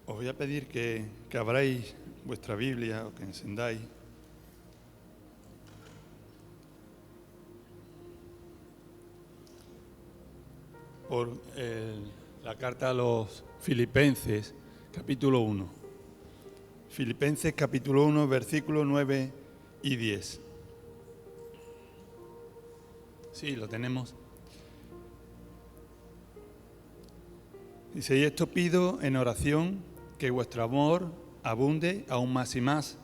Os voy a pedir que abráis vuestra Biblia o que encendáis. Por la carta a los Filipenses, capítulo 1. Filipenses, capítulo 1, versículos 9 y 10. Sí, lo tenemos. Dice, y esto pido en oración, que vuestro amor abunde aún más y más,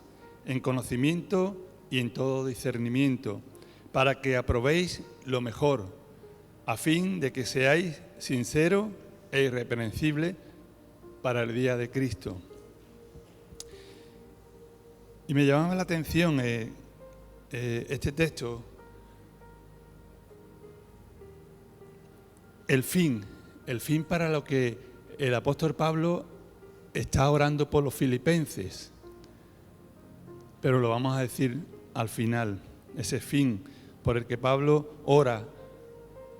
en conocimiento y en todo discernimiento, para que aprobéis lo mejor, a fin de que seáis sinceros e irreprensibles para el día de Cristo. Y me llamaba la atención este texto, el fin para lo que el apóstol Pablo está orando por los filipenses. Pero lo vamos a decir al final, ese fin por el que Pablo ora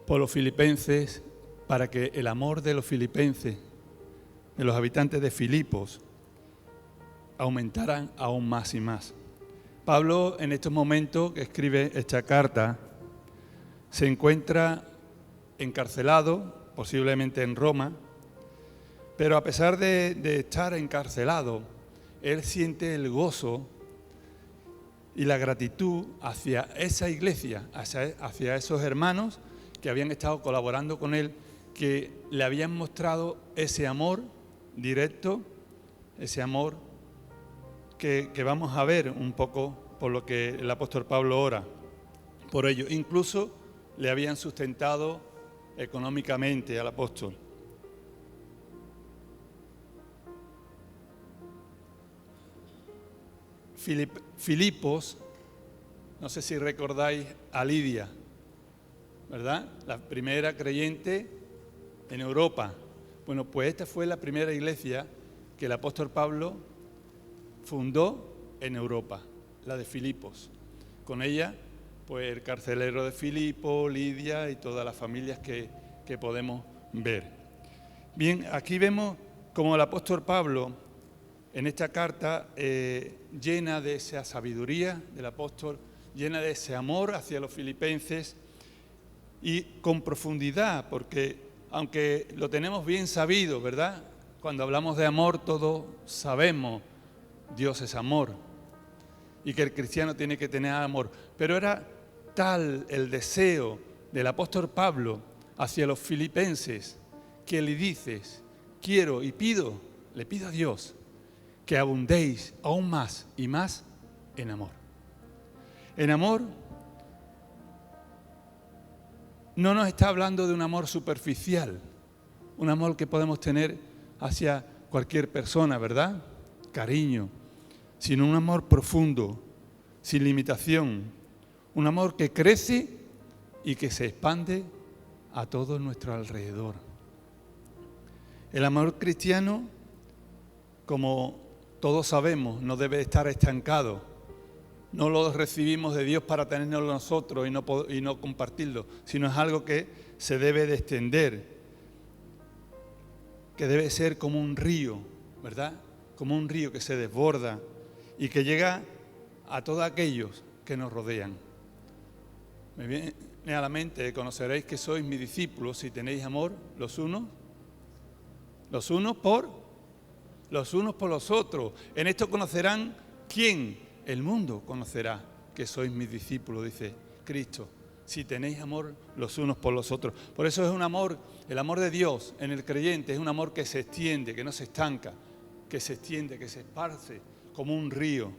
por los filipenses, para que el amor de los filipenses, de los habitantes de Filipos, aumentaran aún más y más. Pablo, en estos momentos que escribe esta carta, se encuentra encarcelado, posiblemente en Roma, pero a pesar de estar encarcelado, él siente el gozo y la gratitud hacia esa iglesia, hacia esos hermanos que habían estado colaborando con él, que le habían mostrado ese amor directo, ese amor que vamos a ver un poco por lo que el apóstol Pablo ora por ello. Incluso le habían sustentado económicamente al apóstol. Filipos, no sé si recordáis a Lidia, ¿verdad? La primera creyente en Europa. Bueno, pues esta fue la primera iglesia que el apóstol Pablo fundó en Europa, la de Filipos. Con ella, pues el carcelero de Filipo, Lidia y todas las familias que podemos ver. Bien, aquí vemos como el apóstol Pablo en esta carta llena de esa sabiduría del apóstol, llena de ese amor hacia los filipenses y con profundidad, porque aunque lo tenemos bien sabido, ¿verdad? Cuando hablamos de amor todos sabemos, Dios es amor y que el cristiano tiene que tener amor, pero era tal el deseo del apóstol Pablo hacia los filipenses que le dices, quiero y pido, le pido a Dios que abundéis aún más y más en amor. En amor no nos está hablando de un amor superficial, un amor que podemos tener hacia cualquier persona, ¿verdad? Cariño, sino un amor profundo, sin limitación, un amor que crece y que se expande a todo nuestro alrededor. El amor cristiano, como todos sabemos, no debe estar estancado. No lo recibimos de Dios para tenerlo nosotros y no compartirlo, sino es algo que se debe de extender, que debe ser como un río, ¿verdad? Como un río que se desborda y que llega a todos aquellos que nos rodean. Me viene a la mente, conoceréis que sois mis discípulos si tenéis amor los unos por los otros. En esto conocerán, ¿quién? El mundo conocerá que sois mis discípulos, dice Cristo, si tenéis amor los unos por los otros. Por eso es un amor, el amor de Dios en el creyente es un amor que se extiende, que no se estanca, que se extiende, que se esparce como un río.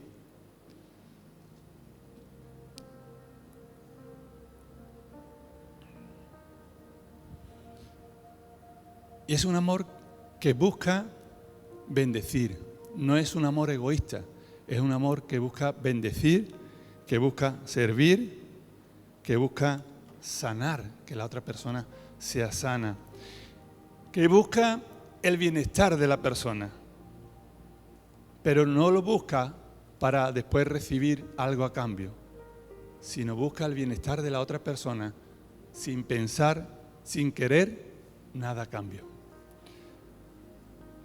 Y es un amor que busca bendecir, no es un amor egoísta, es un amor que busca bendecir, que busca servir, que busca sanar, que la otra persona sea sana, que busca el bienestar de la persona, pero no lo busca para después recibir algo a cambio, sino busca el bienestar de la otra persona sin pensar, sin querer nada a cambio.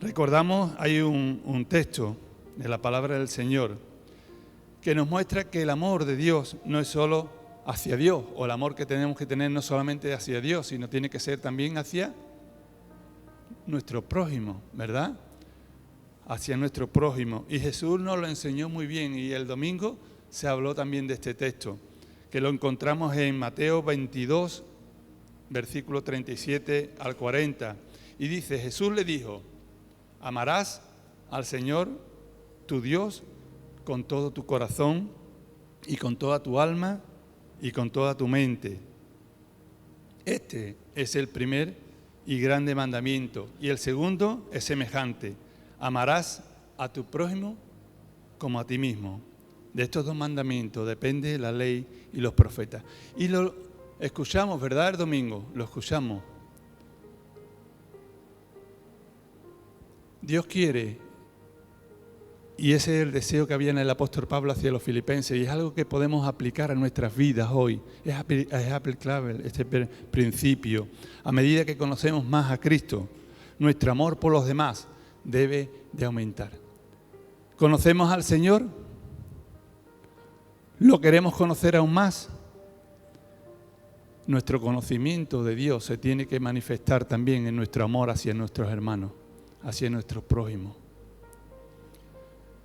Recordamos, hay un texto de la palabra del Señor que nos muestra que el amor de Dios no es solo hacia Dios, o el amor que tenemos que tener no solamente hacia Dios, sino tiene que ser también hacia nuestro prójimo, ¿verdad? Hacia nuestro prójimo. Y Jesús nos lo enseñó muy bien, y el domingo se habló también de este texto, que lo encontramos en Mateo 22, versículo 37 al 40. Y dice, Jesús le dijo, amarás al Señor tu Dios con todo tu corazón y con toda tu alma y con toda tu mente. Este es el primer y grande mandamiento. Y el segundo es semejante. Amarás a tu prójimo como a ti mismo. De estos dos mandamientos depende la ley y los profetas. Y lo escuchamos, ¿verdad? El domingo lo escuchamos. Dios quiere, y ese es el deseo que había en el apóstol Pablo hacia los filipenses, y es algo que podemos aplicar a nuestras vidas hoy. Es aplicable este principio. A medida que conocemos más a Cristo, nuestro amor por los demás debe de aumentar. ¿Conocemos al Señor? ¿Lo queremos conocer aún más? Nuestro conocimiento de Dios se tiene que manifestar también en nuestro amor hacia nuestros hermanos, hacia nuestros prójimos.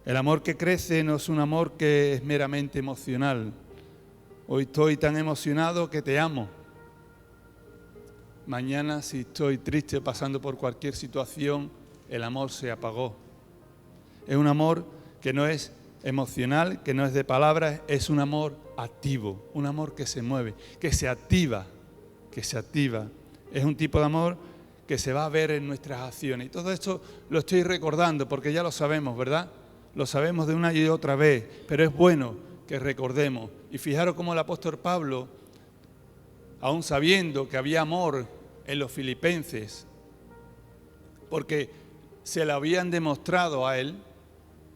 El amor que crece no es un amor que es meramente emocional. Hoy estoy tan emocionado que te amo. Mañana, si estoy triste pasando por cualquier situación, el amor se apagó. Es un amor que no es emocional, que no es de palabras, es un amor activo, un amor que se mueve, que se activa. Es un tipo de amor que se va a ver en nuestras acciones. Y todo esto lo estoy recordando porque ya lo sabemos, ¿verdad? Lo sabemos de una y otra vez, pero es bueno que recordemos. Y fijaros cómo el apóstol Pablo, aún sabiendo que había amor en los filipenses, porque se lo habían demostrado a él,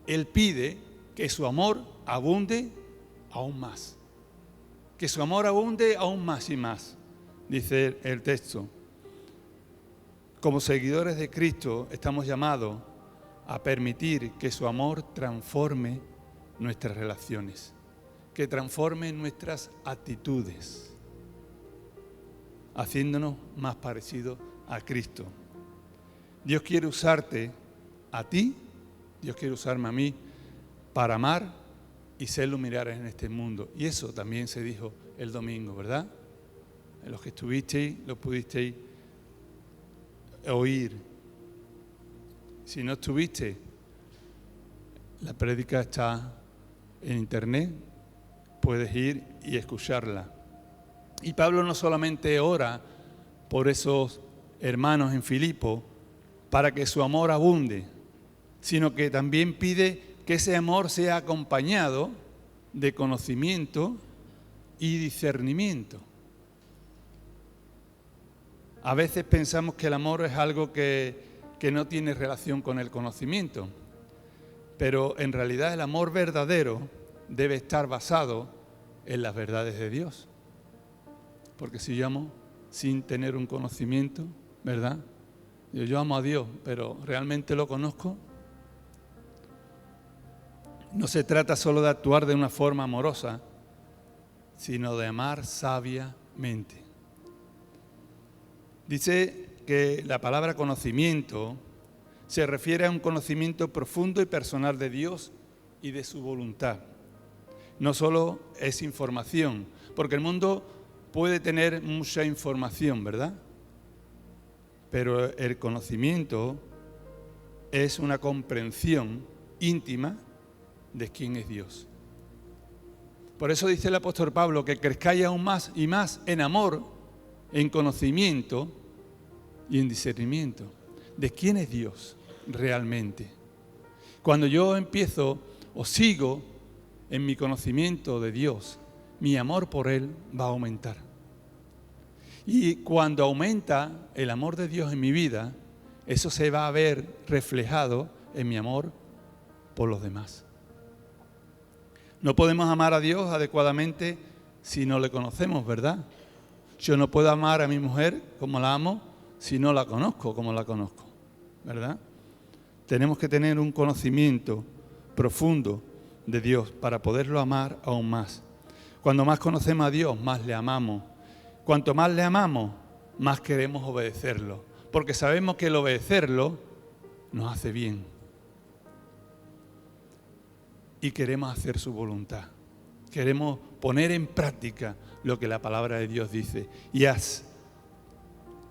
él pide que su amor abunde aún más. Que su amor abunde aún más y más, dice el texto. Como seguidores de Cristo estamos llamados a permitir que su amor transforme nuestras relaciones, que transforme nuestras actitudes, haciéndonos más parecidos a Cristo. Dios quiere usarte a ti, Dios quiere usarme a mí para amar y ser luminares en este mundo. Y eso también se dijo el domingo, ¿verdad? En los que estuvisteis, lo pudisteis oír. Si no estuviste, la prédica está en internet, puedes ir y escucharla. Y Pablo no solamente ora por esos hermanos en Filipo para que su amor abunde, sino que también pide que ese amor sea acompañado de conocimiento y discernimiento. A veces pensamos que el amor es algo que no tiene relación con el conocimiento, pero en realidad el amor verdadero debe estar basado en las verdades de Dios. Porque si yo amo sin tener un conocimiento, ¿verdad? Yo amo a Dios, pero ¿realmente lo conozco? No se trata solo de actuar de una forma amorosa, sino de amar sabiamente. Dice que la palabra conocimiento se refiere a un conocimiento profundo y personal de Dios y de su voluntad. No solo es información, porque el mundo puede tener mucha información, ¿verdad? Pero el conocimiento es una comprensión íntima de quién es Dios. Por eso dice el apóstol Pablo que crezcáis aún más y más en amor, en conocimiento y en discernimiento de quién es Dios realmente. Cuando yo empiezo o sigo en mi conocimiento de Dios, mi amor por Él va a aumentar. Y cuando aumenta el amor de Dios en mi vida, eso se va a ver reflejado en mi amor por los demás. No podemos amar a Dios adecuadamente si no le conocemos, ¿verdad? Yo no puedo amar a mi mujer como la amo si no la conozco como la conozco, ¿verdad? tenemos que tener un conocimiento profundo de Dios para poderlo amar aún más. Cuando más conocemos a Dios, más le amamos. Cuanto más le amamos, más queremos obedecerlo, porque sabemos que el obedecerlo nos hace bien y queremos hacer su voluntad. Queremos poner en práctica lo que la palabra de Dios dice y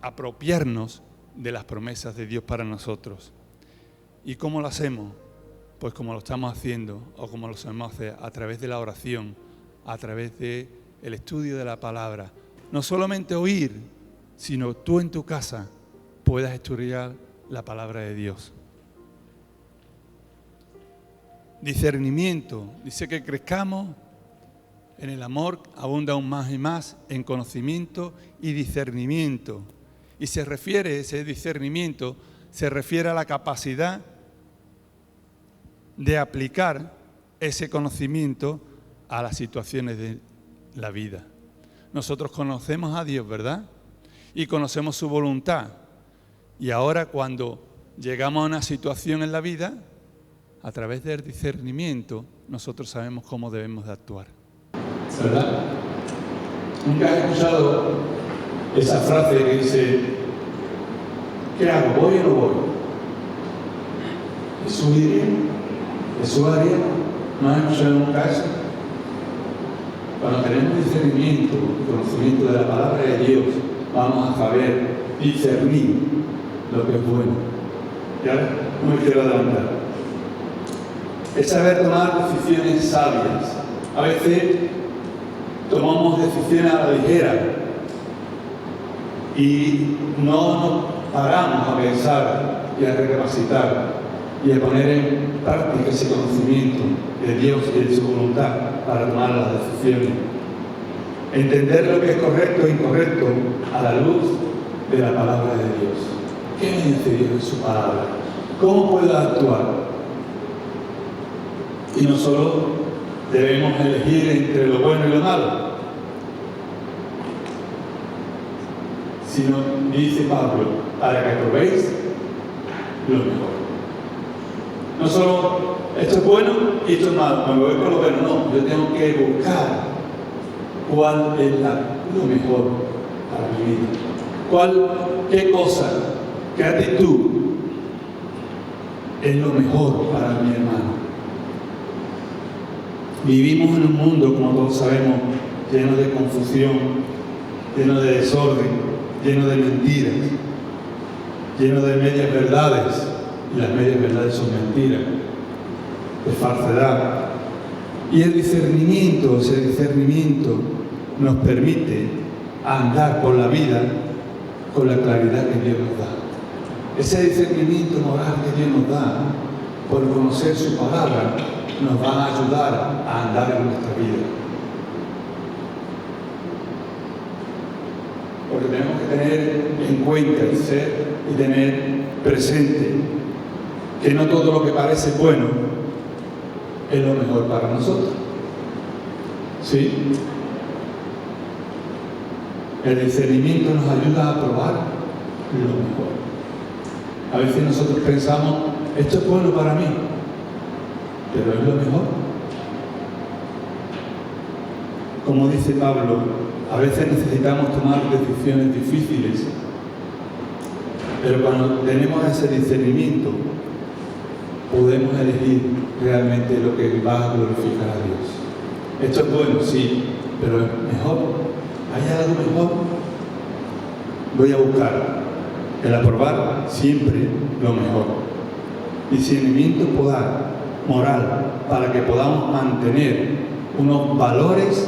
apropiarnos de las promesas de Dios para nosotros. ¿Y cómo lo hacemos? Pues como lo estamos haciendo o como lo sabemos hacer, a través de la oración, a través del estudio de la palabra. No solamente oír, sino tú en tu casa puedas estudiar la palabra de Dios. Discernimiento, dice que crezcamos en el amor, abunda aún más y más en conocimiento y discernimiento. Y ese discernimiento se refiere a la capacidad de aplicar ese conocimiento a las situaciones de la vida. Nosotros conocemos a Dios, ¿verdad? Y conocemos su voluntad. Y ahora cuando llegamos a una situación en la vida, a través del discernimiento, nosotros sabemos cómo debemos de actuar. ¿Verdad? ¿Nunca has escuchado esa frase que dice, ¿qué hago? ¿Voy o no voy? ¿Jesús iría? ¿Jesús haría? ¿No has escuchado nunca eso? Cuando tenemos discernimiento, conocimiento de la palabra de Dios, vamos a saber discernir lo que es bueno. ¿Ya? No me quiero adelantar. Es saber tomar decisiones sabias. A veces tomamos decisiones a la ligera y no nos paramos a pensar y a recapacitar y a poner en práctica ese conocimiento de Dios y de su voluntad para tomar las decisiones. Entender lo que es correcto e incorrecto a la luz de la palabra de Dios. ¿Qué me dice Dios en su palabra? ¿Cómo puedo actuar? Y no solo debemos elegir entre lo bueno y lo malo, sino, dice Pablo, para que probéis lo mejor. No solo esto es bueno y esto es malo, me voy por lo bueno, no, yo tengo que buscar cuál es lo mejor para mi vida. ¿Qué cosa, qué actitud es lo mejor para mi hermano? Vivimos en un mundo, como todos sabemos, lleno de confusión, lleno de desorden, lleno de mentiras, lleno de medias verdades, y las medias verdades son mentiras, de falsedad. Y ese discernimiento nos permite andar por la vida con la claridad que Dios nos da. Ese discernimiento moral que Dios nos da, por conocer su palabra, nos va a ayudar a andar en nuestra vida. Porque tenemos que tener en cuenta y tener presente que no todo lo que parece bueno es lo mejor para nosotros. ¿Sí? El discernimiento nos ayuda a probar lo mejor. A veces nosotros pensamos, esto es bueno para mí, pero es lo mejor. Como dice Pablo, a veces necesitamos tomar decisiones difíciles, pero cuando tenemos ese discernimiento, podemos elegir realmente lo que va a glorificar a Dios. Esto es bueno, sí, pero es mejor. ¿Hay algo mejor? Voy a buscar el aprobar siempre lo mejor. Discernimiento moral para que podamos mantener unos valores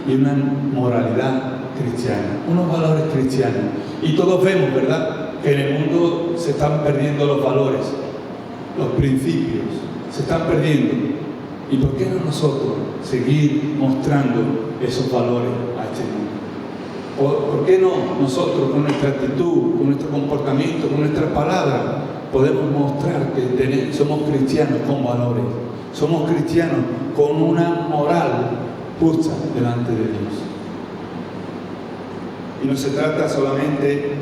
y una moralidad cristiana, unos valores cristianos. Y todos vemos, ¿verdad?, que en el mundo se están perdiendo los valores, los principios, se están perdiendo. ¿Y por qué no nosotros seguir mostrando esos valores a este mundo? ¿Por qué no nosotros, con nuestra actitud, con nuestro comportamiento, con nuestras palabras, podemos mostrar que somos cristianos con valores? Somos cristianos con una moral justa delante de Dios. Y no se trata solamente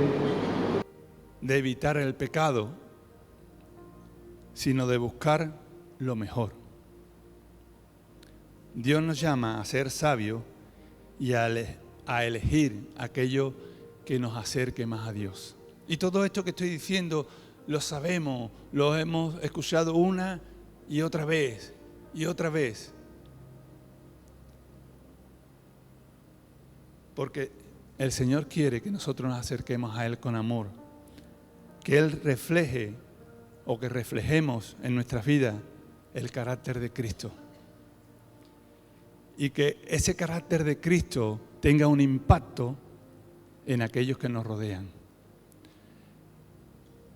de evitar el pecado, sino de buscar lo mejor. Dios nos llama a ser sabios y a elegir aquello que nos acerque más a Dios. Y todo esto que estoy diciendo lo sabemos, lo hemos escuchado una y otra vez y otra vez. Porque el Señor quiere que nosotros nos acerquemos a Él con amor, que Él refleje o que reflejemos en nuestras vidas el carácter de Cristo. Y que ese carácter de Cristo tenga un impacto en aquellos que nos rodean.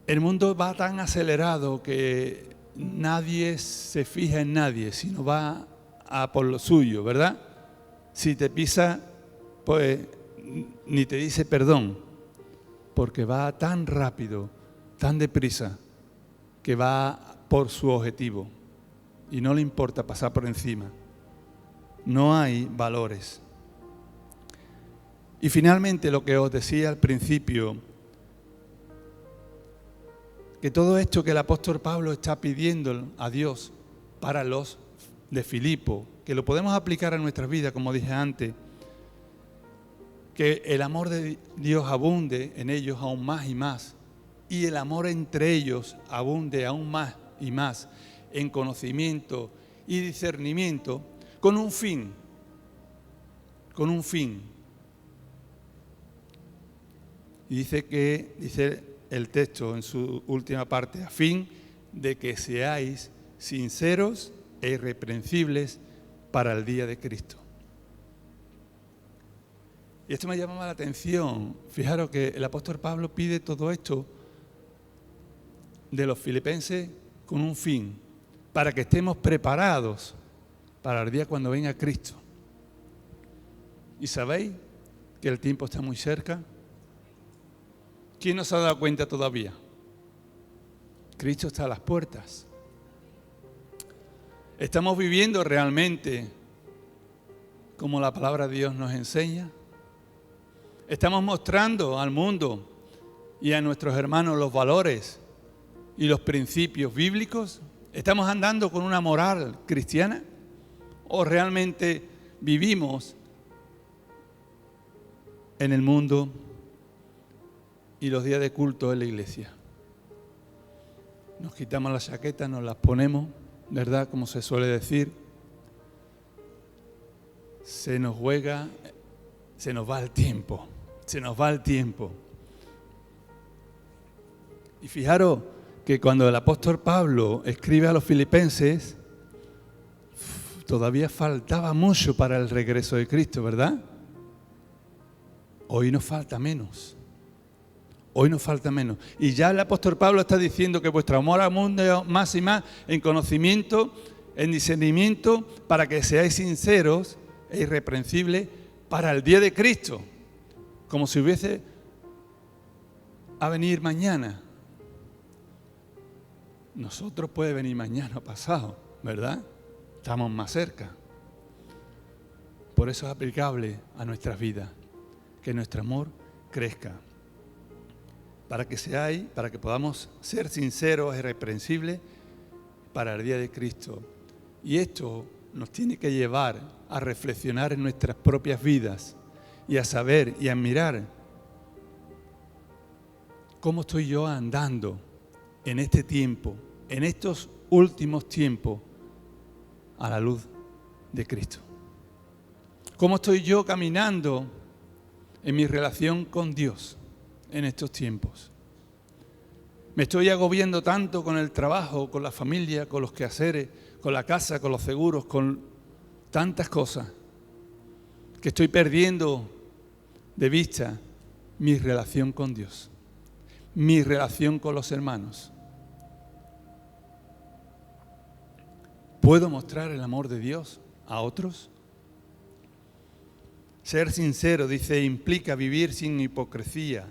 El mundo va tan acelerado que nadie se fija en nadie, sino va a por lo suyo, ¿verdad? Si te pisa, pues ni te dice perdón, porque va tan rápido, tan deprisa, que va por su objetivo y no le importa pasar por encima. No hay valores. Y finalmente lo que os decía al principio, que todo esto que el apóstol Pablo está pidiendo a Dios para los de Filipo, que lo podemos aplicar a nuestras vidas, como dije antes, que el amor de Dios abunde en ellos aún más y más, y el amor entre ellos abunde aún más y más en conocimiento y discernimiento, con un fin. Y dice el texto en su última parte, a fin de que seáis sinceros e irreprensibles para el día de Cristo. Y esto me llamaba la atención. Fijaros que el apóstol Pablo pide todo esto de los filipenses con un fin, para que estemos preparados para el día cuando venga Cristo. ¿Y sabéis que el tiempo está muy cerca? ¿Quién no se ha dado cuenta todavía? Cristo está a las puertas. ¿Estamos viviendo realmente como la palabra de Dios nos enseña? ¿Estamos mostrando al mundo y a nuestros hermanos los valores y los principios bíblicos? ¿Estamos andando con una moral cristiana? ¿O realmente vivimos en el mundo y los días de culto en la iglesia? Nos quitamos las chaquetas, nos las ponemos, ¿verdad? Como se suele decir. Se nos juega, se nos va el tiempo. Y fijaros que cuando el apóstol Pablo escribe a los filipenses, todavía faltaba mucho para el regreso de Cristo, ¿verdad? Hoy nos falta menos. Y ya el apóstol Pablo está diciendo que vuestro amor abunde más y más en conocimiento, en discernimiento, para que seáis sinceros e irreprensibles para el día de Cristo. Como si hubiese a venir mañana. Nosotros puede venir mañana o pasado, ¿verdad? Estamos más cerca. Por eso es aplicable a nuestras vidas, que nuestro amor crezca. Para que podamos ser sinceros e irreprensibles para el día de Cristo. Y esto nos tiene que llevar a reflexionar en nuestras propias vidas y a saber y a mirar cómo estoy yo andando en este tiempo, en estos últimos tiempos, a la luz de Cristo. ¿Cómo estoy yo caminando en mi relación con Dios en estos tiempos? Me estoy agobiando tanto con el trabajo, con la familia, con los quehaceres, con la casa, con los seguros, con tantas cosas, que estoy perdiendo de vista mi relación con Dios, mi relación con los hermanos. ¿Puedo mostrar el amor de Dios a otros? Ser sincero, dice, implica vivir sin hipocresía,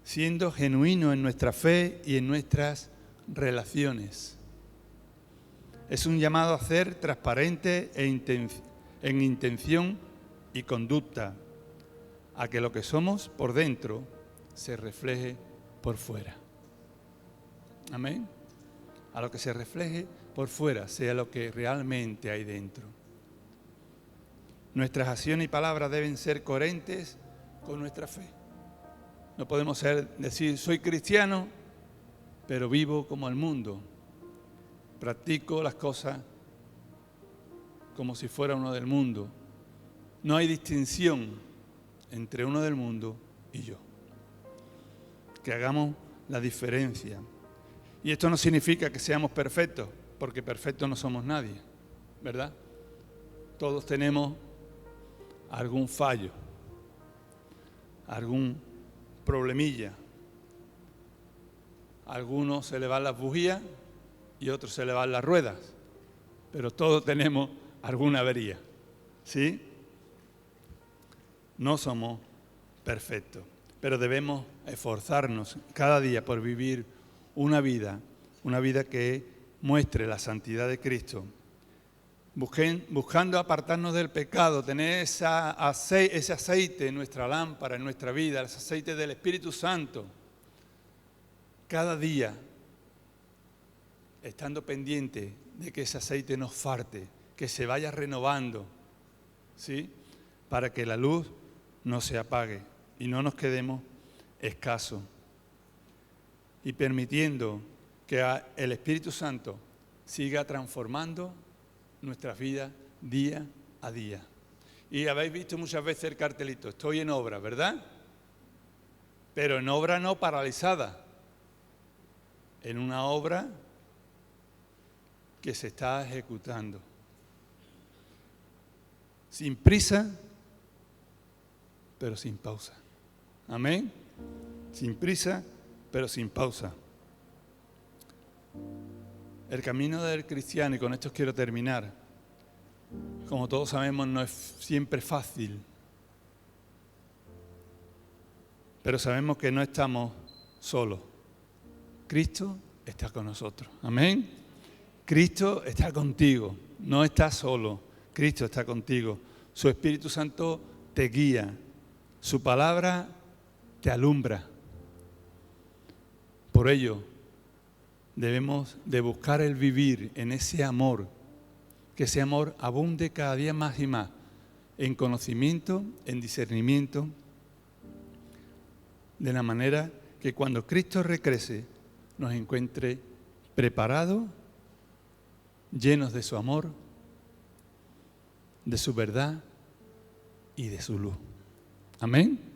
siendo genuino en nuestra fe y en nuestras relaciones. Es un llamado a ser transparente en intención y conducta, a que lo que somos por dentro se refleje por fuera. Amén. a lo que se refleje por fuera, sea lo que realmente hay dentro. Nuestras acciones y palabras deben ser coherentes con nuestra fe. No podemos decir, soy cristiano, pero vivo como el mundo. Practico las cosas como si fuera uno del mundo. No hay distinción entre uno del mundo y yo. Que hagamos la diferencia. Y esto no significa que seamos perfectos, porque perfectos no somos nadie, ¿verdad? Todos tenemos algún fallo, algún problemilla. A algunos se le van las bujías y a otros se le van las ruedas, pero todos tenemos alguna avería, ¿sí? No somos perfectos, pero debemos esforzarnos cada día por vivir una vida que muestre la santidad de Cristo, buscando apartarnos del pecado, tener ese aceite en nuestra lámpara, en nuestra vida, ese aceite del Espíritu Santo, cada día estando pendiente de que ese aceite nos falte, que se vaya renovando, ¿sí? Para que la luz no se apague y no nos quedemos escasos. Y permitiendo que el Espíritu Santo siga transformando nuestras vidas día a día. Y habéis visto muchas veces el cartelito, estoy en obra, ¿verdad? Pero en obra no paralizada, en una obra que se está ejecutando. Sin prisa, pero sin pausa. Amén. Sin prisa, pero sin pausa. El camino del cristiano, y con esto quiero terminar, como todos sabemos, no es siempre fácil, pero sabemos que no estamos solos. Cristo está con nosotros. Amén. Cristo está contigo, no estás solo, Cristo está contigo. Su Espíritu Santo te guía, su palabra te alumbra. Por ello, debemos de buscar el vivir en ese amor, que ese amor abunde cada día más y más, en conocimiento, en discernimiento, de la manera que cuando Cristo regrese nos encuentre preparados, llenos de su amor, de su verdad y de su luz. Amén.